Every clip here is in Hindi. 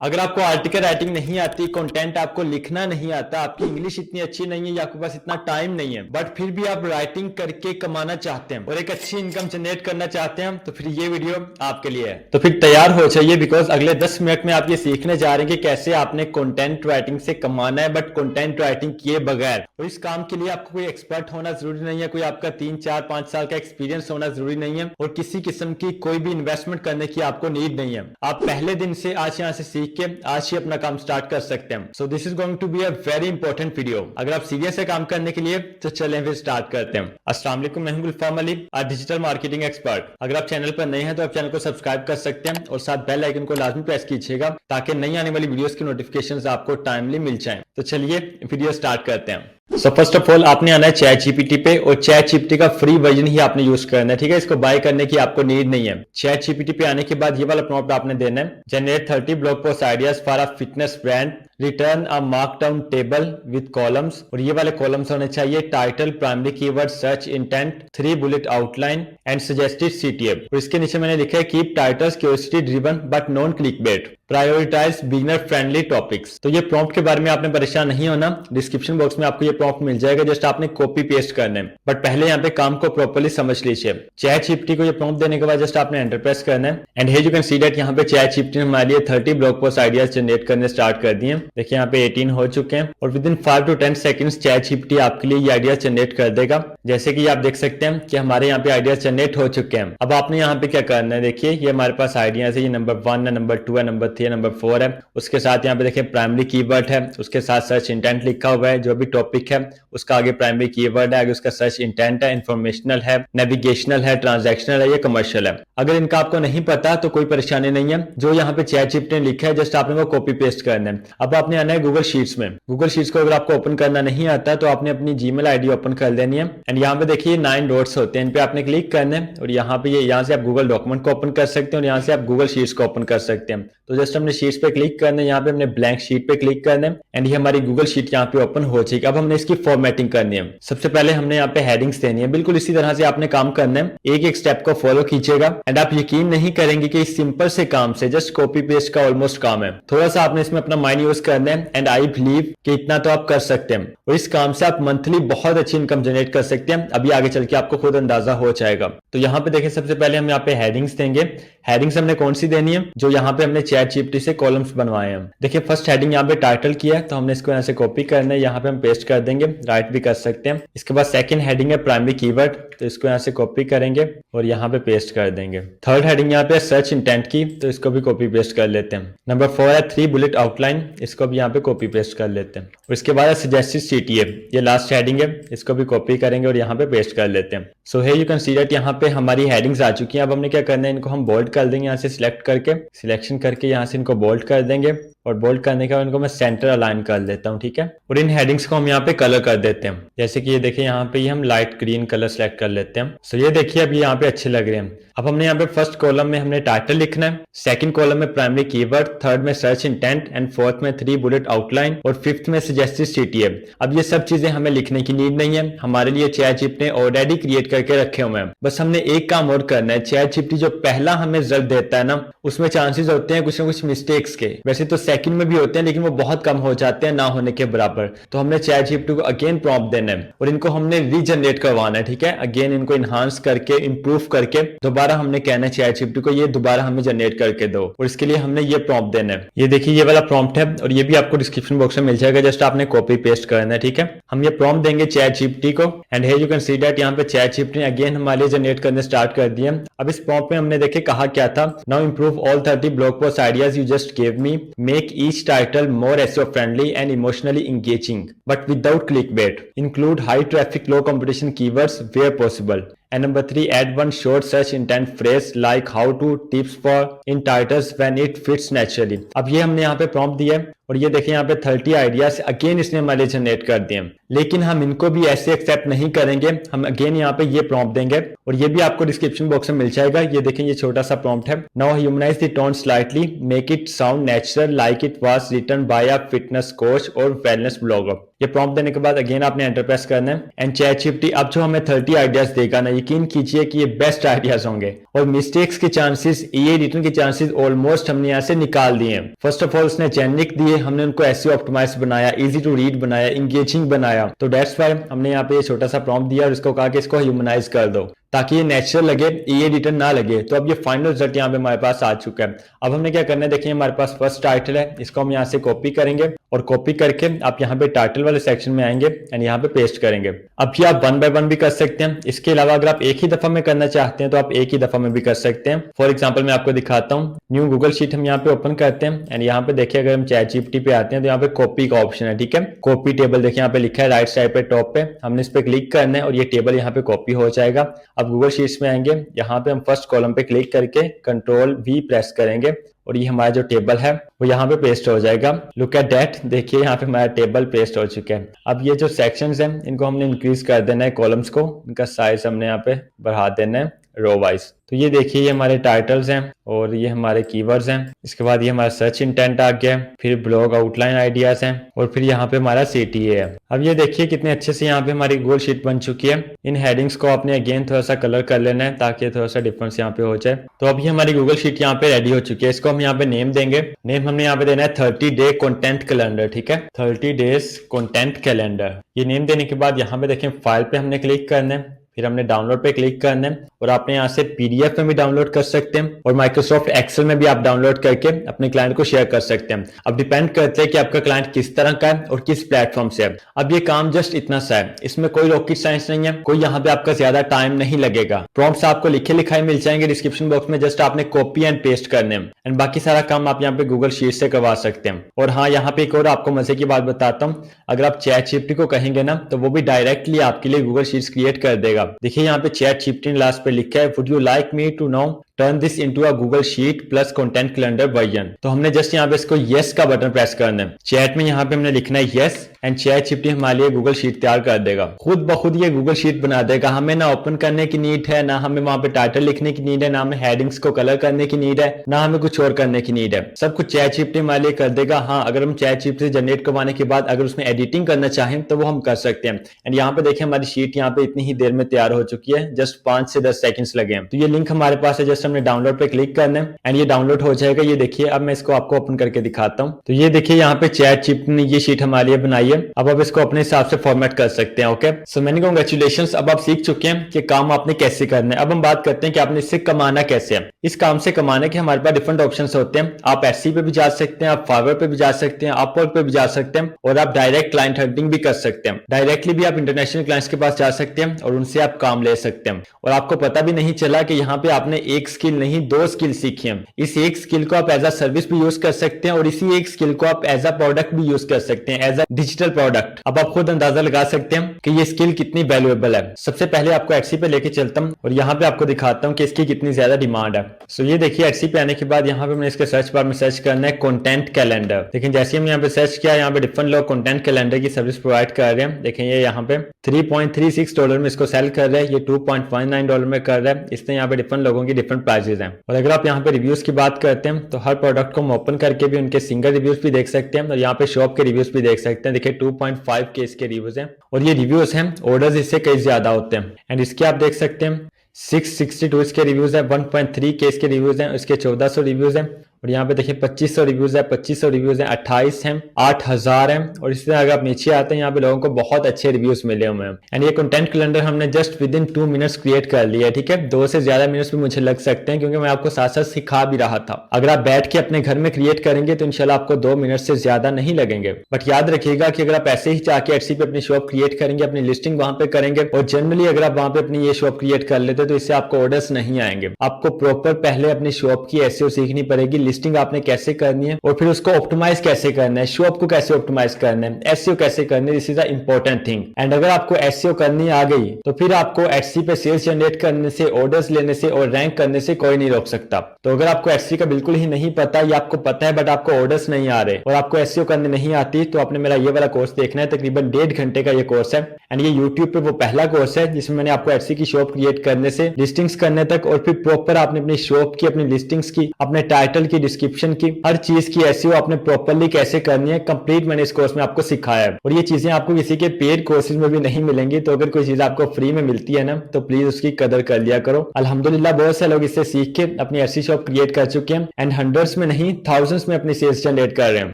अगर आपको आर्टिकल राइटिंग नहीं आती, कंटेंट आपको लिखना नहीं आता, आपकी इंग्लिश इतनी अच्छी नहीं है या आपके पास इतना टाइम नहीं है, बट फिर भी आप राइटिंग करके कमाना चाहते हैं और एक अच्छी इनकम जनरेट करना चाहते हैं, तो फिर ये वीडियो आपके लिए है। तो फिर तैयार हो जाइए, बिकॉज अगले 10 मिनट में आप ये सीखने जा रहे हैं कि कैसे आपने कंटेंट राइटिंग से कमाना है, बट कंटेंट राइटिंग किए बगैर। और इस काम के लिए आपको कोई एक्सपर्ट होना जरूरी नहीं है, कोई आपका 3 4 5 साल का एक्सपीरियंस होना जरूरी नहीं है और किसी किस्म की कोई भी इन्वेस्टमेंट करने की आपको नीड नहीं है। आप पहले दिन से आज यहाँ से सीख के आज ही अपना काम स्टार्ट कर सकते हैं। So this is going to be a very important video. अगर आप सीरियस है काम करने के लिए तो चलें फिर स्टार्ट करते हैं। अस्सलाम वालेकुम, मैं हूं गुलफाम अली, डिजिटल मार्केटिंग एक्सपर्ट। अगर आप चैनल पर नए हैं तो आप चैनल को सब्सक्राइब कर सकते हैं और साथ बेल आइकन को लाजमी प्रेस कीजिएगा ताकि नई आने वाली वीडियोस की नोटिफिकेशंस आपको टाइमली मिल जाएं। तो चलिए वीडियो स्टार्ट करते हैं। सो फर्स्ट ऑफ ऑल आपने आना है चैट जीपीटी पे और चैट जीपीटी का फ्री वर्जन ही आपने यूज करना है, ठीक है। इसको बाय करने की आपको नीड नहीं है। चैट जीपीटी पे आने के बाद ये वाला प्रॉम्प्ट आपने देना है, generate 30 blog post ideas for a fitness brand, return a markdown table with columns. और ये वाले कॉलम्स होने चाहिए title, primary keyword, search intent, 3 bullet outline and suggested CTF. और इसके नीचे मैंने लिखा है keep titles curiosity driven but non clickbait, prioritise beginner friendly topics. तो ये प्रॉम्प्ट के बारे में आपने परेशान नहीं होना, डिस्क्रिप्शन बॉक्स में आपको ये प्रॉम्प्ट मिल जाएगा, जस्ट आपने कॉपी पेस्ट करना है। बट पहले यहाँ पे काम को प्रॉपर्ली समझ लीजिए। चैट जीपीटी को ये प्रॉम्प्ट देने के बाद जस्ट आपने एंटर प्रेस करना है and here you can see that यहाँ पे चैट जीपीटी ने हमारे लिए 30 ब्लॉग पोस्ट आइडियाज जनरेट करने स्टार्ट कर दिए। देखिए यहाँ पे 18 हो चुके हैं और with in 5 to 10 seconds chat GPT आपके लिए ये आइडियाज जनरेट कर देगा। जैसे कि आप देख सकते हैं कि हमारे यहाँ पे आइडियाज जनरेट हो चुके हैं। अब आपने यहाँ पे क्या करना है, देखिए ये हमारे पास आइडियाज है, ये नंबर 1 है, नंबर 2 है, नंबर 3 है, नंबर 4 है। उसके साथ यहाँ पे देखिए प्राइमरी कीवर्ड है, उसके साथ सर्च इंटेंट लिखा हुआ है, जो भी टॉपिक है उसका आगे प्राइमरी कीवर्ड है, आगे उसका सर्च इंटेंट है, इंफॉर्मेशनल है, नेविगेशनल है, ट्रांजैक्शनल है, ये कमर्शियल है। अगर इनका आपको नहीं पता तो कोई परेशानी नहीं है, जो यहाँ पे चैट जीपीटी ने लिखा है जस्ट आपने वो कॉपी पेस्ट करना है। अब आपने आना है गूगल शीट्स में। गूगल शीट्स को अगर आपको ओपन करना नहीं आता तो आपने अपनी जीमेल आईडी ओपन कर लेनी है एंड यहाँ पे देखिए 9 डॉट्स होते हैं, इन पे आपने क्लिक करना है और यहाँ पे यहाँ से आप गूगल डॉक्यूमेंट को ओपन कर सकते हैं और यहाँ से आप गूगल शीट्स को ओपन कर सकते हैं। तो जस्ट हमने शीट्स पे क्लिक करना है, यहाँ पे हमने ब्लैंक शीट पे क्लिक करना है एंड ये हमारी गूगल शीट यहाँ पे ओपन हो जाएगी। अब हमने इसकी फॉर्मेटिंग करनी है। सबसे पहले हमने यहाँ पे हेडिंग्स देनी है, बिल्कुल इसी तरह से आपने काम करना है, एक एक स्टेप को फॉलो कीजिएगा एंड आप यकीन नहीं करेंगे कि इस सिंपल से काम से जस्ट कॉपी पेस्ट का ऑलमोस्ट काम है। थोड़ा सा आपने इसमें अपना माइंड यूज करना है एंड आई बिलीव कि इतना तो आप कर सकते हैं और इस काम से आप मंथली बहुत अच्छी इनकम जनरेट कर सकते हैं। अभी आगे चल के आपको खुद अंदाजा हो जाएगा। तो यहाँ पे देखिए सबसे पहले हम यहाँ पे हेडिंग्स देंगे। हेडिंग्स हमने कौन सी देनी है, जो यहाँ पे हमने चैट जीपीटी से कॉलम्स बनवाए हैं। देखिए फर्स्ट हेडिंग यहाँ पे टाइटल किया है तो हमने इसको यहाँ से कॉपी करना है, यहाँ पे हम पेस्ट कर देंगे, राइट भी कर सकते हैं। इसके बाद सेकंड हेडिंग है प्राइमरी कीवर्ड, तो इसको यहाँ से कॉपी करेंगे और यहाँ पे पेस्ट कर देंगे। थर्ड हेडिंग यहाँ पे सर्च इंटेंट की, तो इसको भी कॉपी पेस्ट कर लेते हैं। नंबर 4 है 3 बुलेट आउटलाइन, इसको भी यहाँ पे कॉपी पेस्ट कर लेते हैं। और इसके बाद है सजेस्टेड सीटीएफ, ये लास्ट हेडिंग है, इसको भी कॉपी करेंगे और यहाँ पे पेस्ट कर लेते हैं। So here you can see that यहाँ पे हमारी हेडिंग्स आ चुकी हैं। अब हमने क्या करना है, इनको हम बोल्ड कर देंगे, यहाँ से सिलेक्ट करके सिलेक्शन करके यहाँ से इनको बोल्ड कर देंगे और बोल्ड करने के बाद इनको मैं सेंटर अलाइन कर लेता हूँ, ठीक है। और इन हेडिंग्स को हम यहाँ पे कलर कर देते हैं, जैसे कि ये देखिए यहाँ पे हम लाइट ग्रीन कलर सेलेक्ट कर लेते हैं। सो ये देखिए अभी यहाँ पे अच्छे लग रहे हैं। अब हमने यहाँ पे फर्स्ट कॉलम में हमने टाइटल लिखना है, सेकंड कॉलम में प्राइमरी कीवर्ड, थर्ड में सर्च इंटेंट एंड फोर्थ में 3 बुलेट आउटलाइन और फिफ्थ में सजेस्टेड सीटीएफ। अब ये सब चीजें हमें लिखने की नीड नहीं है, हमारे लिए चैट जीपीटी ने ऑलरेडी क्रिएट करके रखे हुए हैं। बस हमने एक काम और करना है, चैट जीपीटी जो पहला हमें रिजल्ट देता है ना, उसमें चांसेस होते हैं कुछ ना कुछ मिस्टेक्स के, वैसे तो सेकंड में भी होते हैं लेकिन वो बहुत कम हो जाते हैं, ना होने के बराबर। तो हमने चैट जीपीटी को अगेन प्रॉम्प्ट देना है और इनको हमने रीजनरेट करवाना है, ठीक है। अगेन इनको इनहांस करके इंप्रूव करके दोबारा हमने कहना है चैट जीपीटी को ये दोबारा हमें जनरेट करके दो और इसके लिए हमने ये प्रॉम्प्ट देना है। ये देखिए ये वाला प्रॉम्प्ट है और ये भी आपको डिस्क्रिप्शन बॉक्स में मिल जाएगा, जस्ट आपने कॉपी पेस्ट करना है, ठीक है। हम ये प्रॉम्प्ट देंगे चैट जीपीटी को and here you can see that यहाँ पे चैट जीपीटी ने अगेन हमारे लिए जनरेट करने स्टार्ट कर दिए। अब इस प्रॉम्प्ट में हमने देखे कहा क्या था, now improve all 30 blog post ideas you just give me, make each title more SEO friendly and emotionally engaging but without clickbait, include high traffic low competition keywords where possible, and number 3 add one short search intent phrase like how to tips for in titles when it fits naturally। अब ये हमने यहाँ पे प्रॉम्प्ट दिया है और ये देखिए यहाँ पे 30 आइडियाज अगेन इसने हमारे जनरेट कर दिए, लेकिन हम इनको भी ऐसे एक्सेप्ट नहीं करेंगे, हम अगेन यहाँ पे ये प्रॉम्प्ट देंगे और ये भी आपको डिस्क्रिप्शन बॉक्स में मिल जाएगा। ये देखें ये छोटा सा प्रॉम्प्ट है, now humanise the tone slightly, make it sound natural like it was written by a fitness coach और वेलनेस ब्लॉगर। ये प्रॉम्प्ट देने के बाद अगेन आपने एंटर प्रेस करना है एंड ChatGPT अब जो हमें 30 आइडियाज देगा ना, यकीन कीजिए कि ये बेस्ट आइडियाज होंगे और मिस्टेक्स के चांसेस, ये रिटर्न के चांसेस ऑलमोस्ट हमने यहाँ से निकाल दिए। फर्स्ट ऑफ ऑल उसने जेनिक दिए, हमने उनको SEO ऑप्टिमाइज बनाया, इजी टू रीड बनाया, इंगेजिंग बनाया। तो दैट्स व्हाई हमने यहाँ पे ये छोटा सा प्रॉम्प्ट दिया और इसको कहा कि इसको ह्यूमनाइज कर दो ताकि ये नेचुरल लगे, ये रिटर्न ना लगे। तो अब ये फाइनल रिजल्ट यहाँ पे हमारे पास आ चुका है। अब हमने क्या करना है, देखिए हमारे पास फर्स्ट टाइटल है, इसको हम यहाँ से कॉपी करेंगे और कॉपी करके आप यहाँ पे टाइटल वाले सेक्शन में आएंगे एंड यहाँ पे पेस्ट करेंगे। अब ये आप 1 बाय 1 भी कर सकते हैं। इसके अलावा अगर आप एक ही दफा में करना चाहते हैं तो आप एक ही दफा में भी कर सकते हैं। फॉर एग्जाम्पल मैं आपको दिखाता हूँ, न्यू गूगल शीट हम यहाँ पे ओपन करते हैं एंड यहाँ पे देखिए अगर हम ChatGPT पे आते हैं तो यहाँ पे कॉपी का ऑप्शन है, ठीक है। कॉपी टेबल देखिए यहाँ पे लिखा है राइट साइड पे टॉप पे, हमने इस पे क्लिक करना है और ये टेबल यहाँ पे कॉपी हो जाएगा। अब गूगल शीट्स में आएंगे, यहाँ पे हम फर्स्ट कॉलम पे क्लिक करके Ctrl+V प्रेस करेंगे और ये हमारा जो टेबल है वो यहाँ पे पेस्ट हो जाएगा। लुक एट दैट, देखिए यहाँ पे हमारा टेबल पेस्ट हो चुका है। अब ये जो सेक्शंस हैं इनको हमने इंक्रीज कर देना है, कॉलम्स को इनका साइज हमने यहाँ पे बढ़ा देना है रो वाइज। तो ये देखिए ये हमारे टाइटल्स हैं और ये हमारे कीवर्ड्स हैं। इसके बाद ये हमारा सर्च इंटेंट आ गया, फिर ब्लॉग आउटलाइन आइडियाज हैं और फिर यहाँ पे हमारा CTA है। अब ये देखिए कितने अच्छे से यहाँ पे हमारी गूगल शीट बन चुकी है। इन हेडिंग्स को आपने अगेन थोड़ा सा कलर कर लेना है ताकि थोड़ा सा डिफरेंस यहाँ पे हो जाए। तो अभी हमारी गूगल शीट यहाँ पे रेडी हो चुकी है। इसको हम यहाँ पे नेम देंगे, नेम हमने यहाँ पे देना है 30 डे कंटेंट कैलेंडर, ठीक है, 30 डेज कंटेंट कैलेंडर। ये नेम देने के बाद यहाँ पे देखें फाइल पे हमने क्लिक करना है, फिर हमने डाउनलोड पे क्लिक करना है और आपने यहाँ से PDF में भी डाउनलोड कर सकते हैं और माइक्रोसॉफ्ट एक्सेल में भी आप डाउनलोड करके अपने क्लाइंट को शेयर कर सकते हैं। अब डिपेंड करता है कि आपका क्लाइंट किस तरह का है और किस प्लेटफॉर्म से है। अब ये काम जस्ट इतना सा है, इसमें कोई रॉकेट साइंस नहीं है, कोई यहाँ पे आपका ज्यादा टाइम नहीं लगेगा। प्रॉम्प्ट्स आपको लिखे लिखाए मिल जाएंगे डिस्क्रिप्शन बॉक्स में, जस्ट आपने कॉपी एंड पेस्ट करने हैं एंड बाकी सारा काम आप यहाँ पे गूगल शीट से करवा सकते हैं। और हाँ, यहाँ पे एक और आपको मजे की बात बताता हूँ, अगर आप ChatGPT को कहेंगे ना तो वो भी डायरेक्टली आपके लिए गूगल शीट्स क्रिएट कर देगा। देखिए यहाँ पे ChatGPT ने लास्ट पे लिखा है, would you like me to no turn this into a Google sheet plus content calendar version. तो हमने जस्ट यहाँ पे इसको यस का बटन प्रेस करना है, चैट में यहाँ पे हमने लिखना है यस एंड ChatGPT हमारे लिए गूगल शीट तैयार कर देगा। खुद ब खुद ये गूगल शीट बना देगा, हमें ना ओपन करने की नीड है, ना हमें वहां पे टाइटल लिखने की नीड है, ना हमें हेडिंग्स को कलर करने की नीड है, ना हमें कुछ और करने की नीड है। सब कुछ ChatGPT हमारे लिए कर देगा। हाँ, अगर हम ChatGPT से जनरेट करवाने के बाद अगर उसमें एडिटिंग करना चाहें तो वो हम कर सकते हैं। एंड यहाँ पे देखिए हमारी शीट यहाँ पे इतनी ही देर में तैयार हो चुकी है, जस्ट 5 से 10 सेकंड्स लगे हैं। तो ये लिंक हमारे पास है, जस्ट हमने डाउनलोड पे क्लिक करना है एंड ये डाउनलोड हो जाएगा। ये देखिए अब मैं इसको आपको ओपन करके दिखाता हूँ। तो ये देखिए यहाँ पे ChatGPT ने ये शीट हमारे लिए बनाई है। अब आप इसको अपने हिसाब से फॉर्मेट कर सकते हैं। ओके, सो मैनी कांग्रेचुलेशंस, अब आप सीख चुके हैं कि काम आपने कैसे करना है। अब हम बात करते हैं कि आपने इससे कमाना कैसे है। इस काम से कमाने के हमारे पास डिफरेंट ऑप्शंस होते हैं। आप Etsy पे भी जा सकते हैं, आप फाइवर पे भी जा सकते हैं, अपवर्क पे भी जा सकते हैं और आप डायरेक्ट क्लाइंट हंटिंग भी कर सकते हैं। डायरेक्टली भी आप इंटरनेशनल क्लाइंट्स के पास जा सकते हैं और उनसे आप काम ले सकते हैं और आपको पता भी नहीं चला कि यहाँ पे आपने एक स्किल नहीं 2 स्किल सीखी है। इस एक स्किल को आप एज अ सर्विस भी यूज कर सकते हैं और इसी एक स्किल को आप एज अ प्रोडक्ट भी यूज कर सकते हैं, एज अ डिजिटल प्रोडक्ट। अब आप खुद अंदाजा लगा सकते हैं कि ये स्किल कितनी वैल्यूएबल है। सबसे पहले आपको Etsy पे लेके चलता हूँ और यहाँ पे आपको दिखाता हूँ कि इसकी कितनी ज्यादा डिमांड है। सो ये देखिए Etsy पे आने के बाद यहाँ पे मैंने इसके सर्च बार में सर्च करना है कंटेंट कैलेंडर। लेकिन जैसे हम यहाँ पे सर्च किया, यहाँ पे डिफरेंट लोग कंटेंट कैलेंडर की सर्विस प्रोवाइड कर रहे हैं। देखें ये यहाँ पे $3.36 में इसको सेल कर रहे हैं, ये $2.19 में कर रहा है। इसमें यहाँ पे डिफरेंट लोगों की डिफरेंट प्राइजेस हैं। और अगर आप यहाँ पे रिव्यूज की बात करते हैं तो हर प्रोडक्ट को हम ओपन करके भी उनके सिंगल रिव्यूज भी देख सकते हैं और यहाँ पे शॉप के रिव्यूज भी देख सकते हैं। देखिए 2.5 के इसके रिव्यूज हैं और ये रिव्यूज हैं, ऑर्डर्स इससे कई ज्यादा होते हैं। एंड इसके आप देख सकते हैं 662 इसके रिव्यूज है, 1.3 के इसके रिव्यूज हैं, इसके 1400 रिव्यूज हैं और यहाँ पे देखिए 2500 रिव्यूज है, 2500 रिव्यूज हैं, 28 हैं, 8000 हैं और इसी तरह अगर आप नीचे आते हैं यहाँ पे लोगों को बहुत अच्छे रिव्यूज मिले हुए हैं। एंड ये कंटेंट कैलेंडर हमने just with in 2 minutes create कर लिया है, ठीक है। 2 से ज्यादा मिनट्स भी मुझे लग सकते हैं क्योंकि मैं आपको साथ साथ सिखा भी रहा था। अगर आप बैठ के अपने घर में क्रिएट करेंगे तो इंशाल्लाह आपको 2 मिनट से ज्यादा नहीं लगेंगे। बट याद रखिएगा कि अगर आप ऐसे ही चाह Etsy पे अपनी शॉप क्रिएट करेंगे, अपनी लिस्टिंग वहां पे करेंगे और जनरली अगर आप वहां पे अपनी ये शॉप क्रिएट कर लेते तो इससे आपको ऑर्डर्स नहीं आएंगे। आपको प्रॉपर पहले अपनी शॉप की SEO सीखनी पड़ेगी, लिस्टिंग आपने कैसे करनी है और फिर उसको ऑप्टिमाइज कैसे करना है, शॉप को कैसे ऑप्टिमाइज करना है, SEO कैसे करनी है। This is a important thing. And अगर आपको SEO करनी आ गई तो फिर आपको Etsy पे सेल्स जनरेट करने से, ऑर्डर्स लेने से और रैंक करने से कोई नहीं रोक सकता। तो अगर आपको Etsy का बिल्कुल ही नहीं पता या आपको पता है बट आपको ऑर्डर्स नहीं आ रहे और आपको SEO करने नहीं आती तो आपने मेरा ये वाला कोर्स देखना है। तकरीबन 1.5 घंटे का ये कोर्स है एंड ये YouTube पे वो पहला कोर्स है जिसमें मैंने आपको Etsy की शॉप क्रिएट करने से लिस्टिंग्स करने तक और फिर प्रॉपर आपने अपनी शॉप की, अपनी लिस्टिंग्स की, अपने टाइटल की की, डिस्क्रिप्शन की, हर चीज की एसईओ आपने प्रॉपर्ली कैसे करनी है, कंप्लीट मैंने इस कोर्स में आपको सिखाया है। और ये चीजें आपको किसी के पेड कोर्सेज में भी नहीं मिलेंगी। तो अगर कोई चीज आपको फ्री में मिलती है ना, तो प्लीज उसकी कदर कर लिया करो। अल्हम्दुलिल्लाह बहुत से लोग इससे सीख के अपनी एटसी शॉप क्रिएट कर चुके हैं एंड हंड्रेड्स में नहीं थाउजेंड्स में अपनी सेल्स जनरेट कर रहे हैं।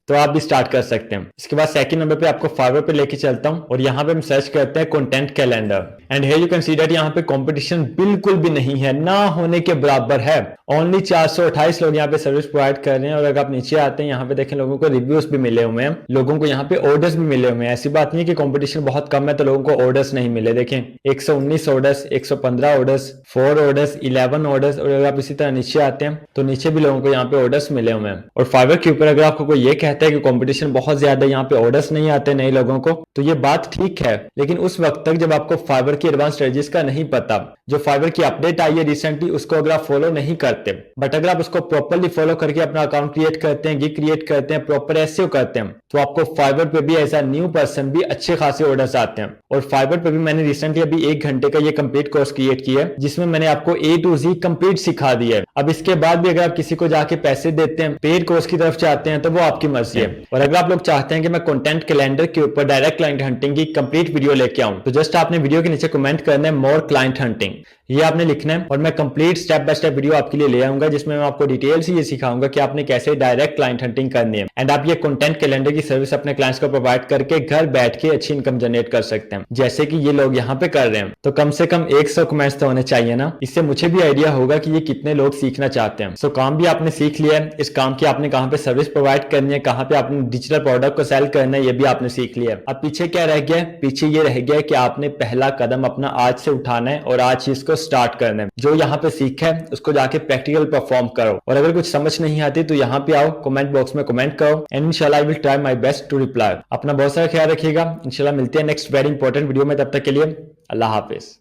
तो आप भी स्टार्ट कर सकते हैं। इसके बाद सेकंड नंबर पे आपको फाइवर पे लेके चलता हूं और यहाँ पे हम सर्च करते हैं content calendar and here you can see that यहाँ पे कंपटीशन बिल्कुल भी नहीं है, ना होने के बराबर है। ओनली 428 लोग यहाँ पे सर्विस प्रोवाइड कर रहे हैं। और अगर आप नीचे आते हैं यहाँ पे देखें लोगों को रिव्यूज भी मिले हुए हैं, लोगों को यहाँ पे ऑर्डर्स भी मिले हुए हैं। ऐसी बात नहीं है कि कंपटीशन बहुत कम है तो लोगों को ऑर्डर्स नहीं मिले। देखें 119 ऑर्डर्स, 115 ऑर्डर्स, 4 ऑर्डर्स, 11 ऑर्डर्स। और अगर आप इसी तरह नीचे आते हैं तो नीचे भी लोगों को यहाँ पे ऑर्डर्स मिले हुए हैं। और फाइवर के ऊपर अगर आपको कोई ये कहता है कि कंपटीशन बहुत ज्यादा है, यहाँ पे ऑर्डर्स नहीं आते नए लोगों को, तो ये बात ठीक है। लेकिन उस वक्त तक जब आपको फाइवर की एडवांस स्ट्रेटजीज का नहीं पता, जो फाइवर की अपडेट आई है रिसेंटली उसको अगर आप फॉलो नहीं करते, बट अगर आप उसको प्रॉपर्ली फॉलो करके अपना अकाउंट क्रिएट करते हैं, गिग क्रिएट करते हैं, प्रॉपर एसईओ करते हैं, तो आपको फाइवर पे भी एज अ न्यू पर्सन भी अच्छे खासे ऑर्डर्स आते हैं। और फाइवर पे भी मैंने रिसेंटली अभी 1 घंटे का ये कंप्लीट कोर्स क्रिएट किया है जिसमें मैंने आपको A to Z कंप्लीट सिखा दिया है। अब इसके बाद भी अगर आप किसी को जाके पैसे देते हैं, पेड कोर्स की तरफ चाहते हैं, तो वो आपकी मर्जी है। और अगर आप लोग चाहते हैं कि मैं कंटेंट कैलेंडर के ऊपर डायरेक्ट क्लाइंट हंटिंग की कंप्लीट वीडियो लेके आऊं, तो जस्ट आपने वीडियो के नीचे कमेंट करना है मोर क्लाइंट हंटिंग, ये आपने लिखना है और मैं complete step by step video आपके लिए ले आऊंगा जिसमें मैं आपको डिटेल से ये सिखाऊंगा कि आपने कैसे डायरेक्ट क्लाइंट हंटिंग करनी है एंड आप ये कंटेंट कैलेंडर की सर्विस अपने क्लाइंट्स को प्रोवाइड करके घर बैठ के अच्छी इनकम जनरेट कर सकते हैं, जैसे कि ये लोग यहाँ पे कर रहे हैं। तो कम से कम 100 कमेंट्स तो होने चाहिए ना, इससे मुझे भी आइडिया होगा कि ये कितने लोग सीखना चाहते हैं। सो काम भी आपने सीख लिया है, इस काम की आपने कहाँ पे सर्विस प्रोवाइड करनी है, कहाँ पे आपने डिजिटल प्रोडक्ट को सेल करना है, ये भी आपने सीख लिया है। अब पीछे क्या रह गया है? पीछे ये रह गया है कि आपने पहला कदम अपना आज से उठाना है और आज चीज को स्टार्ट करना है। जो यहाँ पे सीखा है उसको जाके प्रैक्टिकल परफॉर्म करो। और अगर कुछ समझ नहीं आती तो यहाँ पे आओ, कमेंट बॉक्स में कमेंट करो एंड इंशाल्लाह I will try my best to reply. अपना बहुत सारा ख्याल रखिएगा। इंशाल्लाह मिलते हैं नेक्स्ट वेरी इंपॉर्टेंट वीडियो में, तब तक के लिए अल्लाह हाफिज।